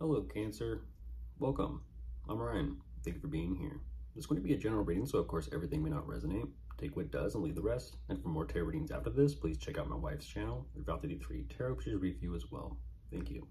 Hello, Cancer. Welcome. I'm Ryan. Thank you for being here. It's going to be a general reading, so of course everything may not resonate. Take what does and leave the rest. And for more tarot readings after this, please check out my wife's channel, Route 33 Tarot Pictures Review as well. Thank you.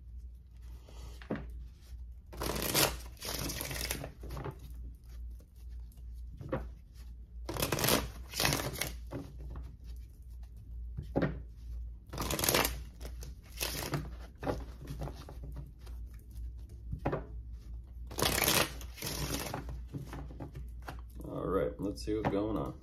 All right, let's see what's going on.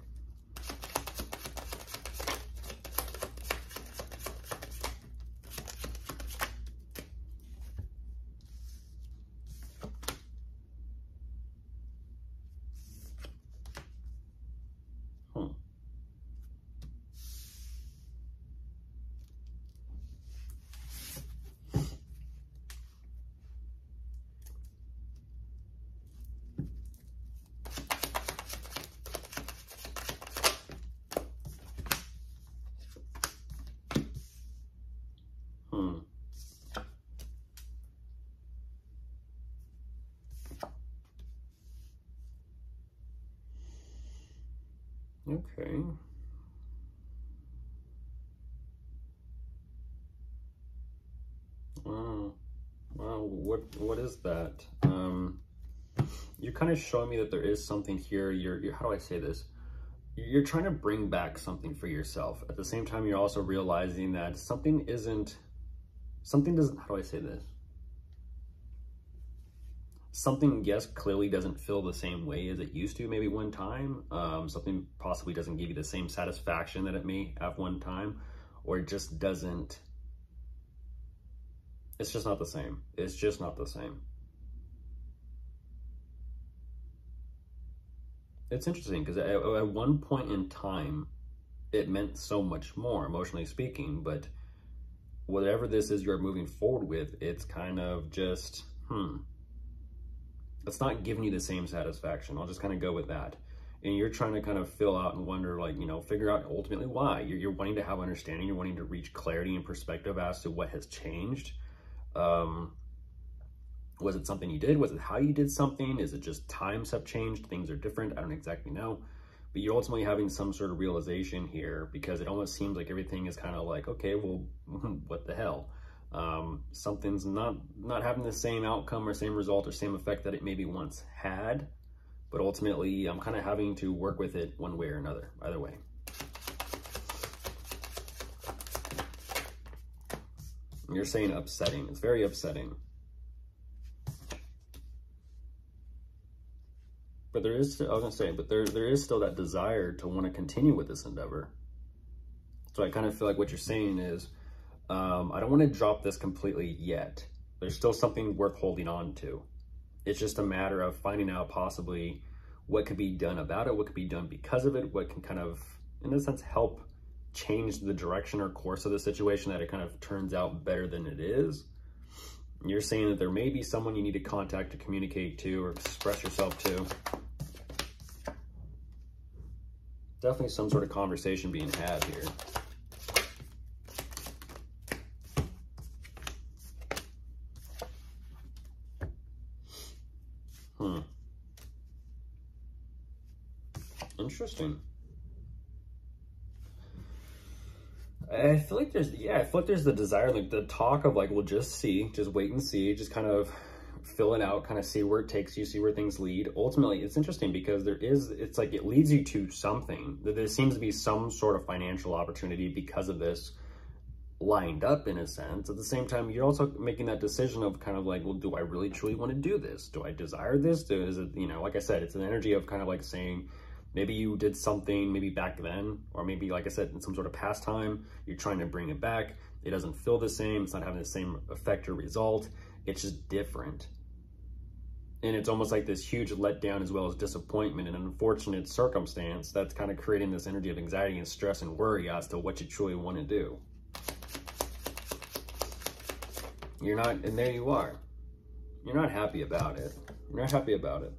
Okay. Wow, what is that? You're kind of showing me that there is something here. You're how do I say this? You're trying to bring back something for yourself. At the same time, you're also realizing that something doesn't, how do I say this? Something, yes, clearly doesn't feel the same way as it used to maybe one time. Something possibly doesn't give you the same satisfaction that it may have one time, or it just doesn't, it's just not the same. It's just not the same. It's interesting because at one point in time, it meant so much more, emotionally speaking, but whatever this is you're moving forward with, it's kind of just, it's not giving you the same satisfaction. I'll just kind of go with that. And you're trying to kind of fill out and wonder, like, you know, figure out ultimately why. You're wanting to have understanding. You're wanting to reach clarity and perspective as to what has changed. Was it something you did? Was it how you did something? Is it just times have changed? Things are different? I don't exactly know. But you're ultimately having some sort of realization here, because it almost seems like everything is kind of like, okay, well, what the hell? Something's not having the same outcome or same result or same effect that it maybe once had, but ultimately I'm kind of having to work with it one way or another, either way. You're saying upsetting. It's very upsetting. But there is, I was gonna say, but there is still that desire to want to continue with this endeavor. So I kind of feel like what you're saying is, I don't want to drop this completely yet. There's still something worth holding on to. It's just a matter of finding out possibly what could be done about it, what could be done because of it, what can kind of, in a sense, help change the direction or course of the situation, that it kind of turns out better than it is. You're saying that there may be someone you need to contact or communicate to or express yourself to. Definitely some sort of conversation being had here. Interesting. I feel like there's, I feel like there's the desire, like the talk of like, we'll just see, just wait and see, just kind of fill it out, kind of see where it takes you, see where things lead. Ultimately, it's interesting because it's like it leads you to something. There seems to be some sort of financial opportunity because of this lined up in a sense. At the same time, you're also making that decision of kind of like, well, do I really truly want to do this? Do I desire this? Is it, you know, like I said, it's an energy of kind of like saying, maybe you did something maybe back then, or maybe, like I said, in some sort of pastime, you're trying to bring it back. It doesn't feel the same. It's not having the same effect or result. It's just different. And it's almost like this huge letdown as well as disappointment and an unfortunate circumstance that's kind of creating this energy of anxiety and stress and worry as to what you truly want to do. You're not, and there you are. You're not happy about it. You're not happy about it.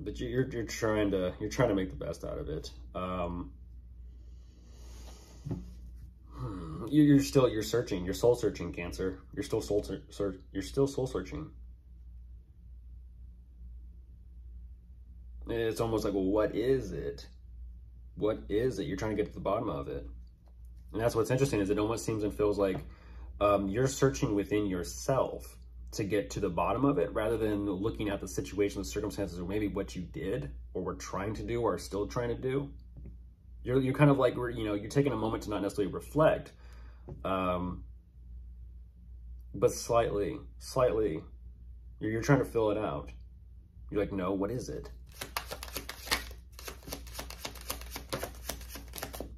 But you're trying to make the best out of it. you're searching. You're soul searching, Cancer. You're still soul searching. It's almost like, well, what is it? What is it? You're trying to get to the bottom of it. And that's what's interesting, is it almost seems and feels like you're searching within yourself to get to the bottom of it, rather than looking at the situation, the circumstances, or maybe what you did or were trying to do or are still trying to do. You're kind of like, you're taking a moment to not necessarily reflect, but slightly, you're trying to fill it out. You're like, no, what is it?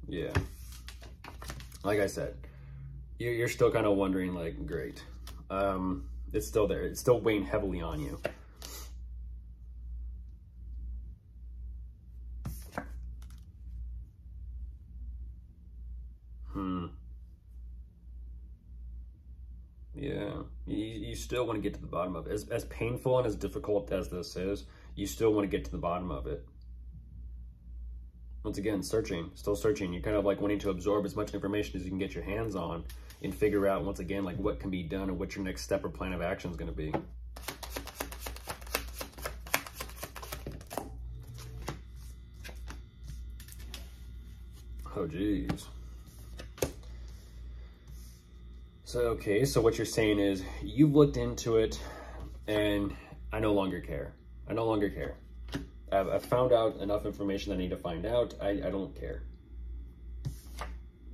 Yeah. Like I said, you're still kind of wondering, like, great. It's still there. It's still weighing heavily on you. Yeah. You still want to get to the bottom of it. As painful and as difficult as this is, you still want to get to the bottom of it. Once again, still searching. You're kind of like wanting to absorb as much information as you can get your hands on and figure out, once again, like what can be done or what your next step or plan of action is going to be. Oh, geez. So, okay, so what you're saying is you've looked into it and I no longer care. I no longer care. I've found out enough information I need to find out. I don't care.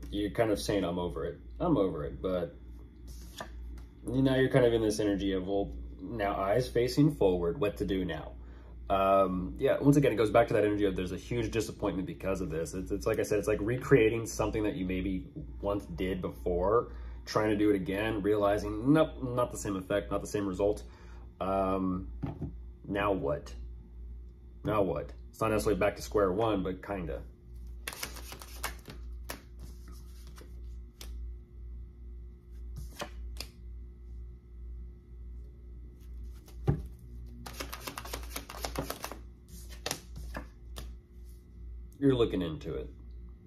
You're kind of saying, I'm over it. I'm over it. But now you're kind of in this energy of, well, now eyes facing forward, what to do now? Yeah, once again, it goes back to that energy of there's a huge disappointment because of this. It's like I said, it's like recreating something that you maybe once did before, trying to do it again, realizing, nope, not the same effect, not the same result. Now what? Now what? It's not necessarily back to square one, but kinda. You're looking into it.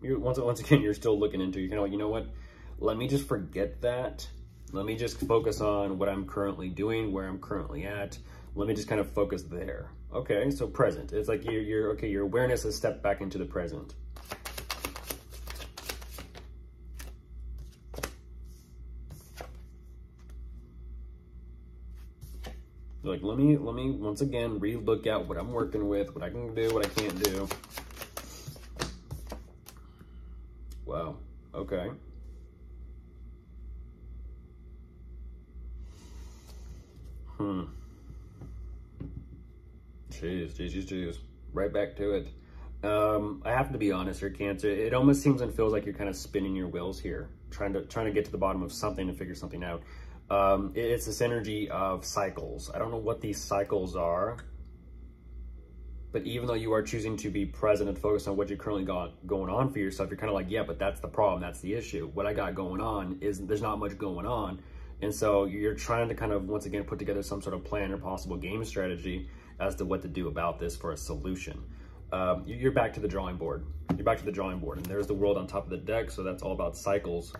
Once again, you're still looking into it. You're kind of like, you know what? Let me just forget that. Let me just focus on what I'm currently doing, where I'm currently at. Let me just kind of focus there. Okay, so present. It's like okay, your awareness has stepped back into the present. Like, let me once again re-look at what I'm working with, what I can do, what I can't do. Wow. Okay. Jeez. Right back to it. I have to be honest here, Cancer. It almost seems and feels like you're kind of spinning your wheels here, trying to get to the bottom of something and figure something out. It's this energy of cycles. I don't know what these cycles are, but even though you are choosing to be present and focus on what you currently got going on for yourself, you're kind of like, yeah, but that's the problem. That's the issue. What I got going on is there's not much going on. And so you're trying to kind of, once again, put together some sort of plan or possible game strategy as to what to do about this for a solution. You're back to the drawing board. You're back to the drawing board, and there's the world on top of the deck, so that's all about cycles.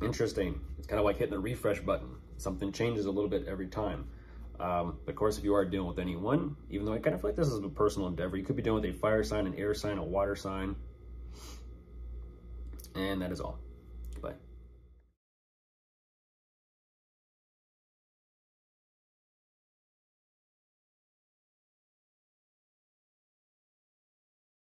Interesting. It's kind of like hitting the refresh button. Something changes a little bit every time. Of course, if you are dealing with anyone, even though I kind of feel like this is a personal endeavor, you could be dealing with a fire sign, an air sign, a water sign. And that is all. Goodbye.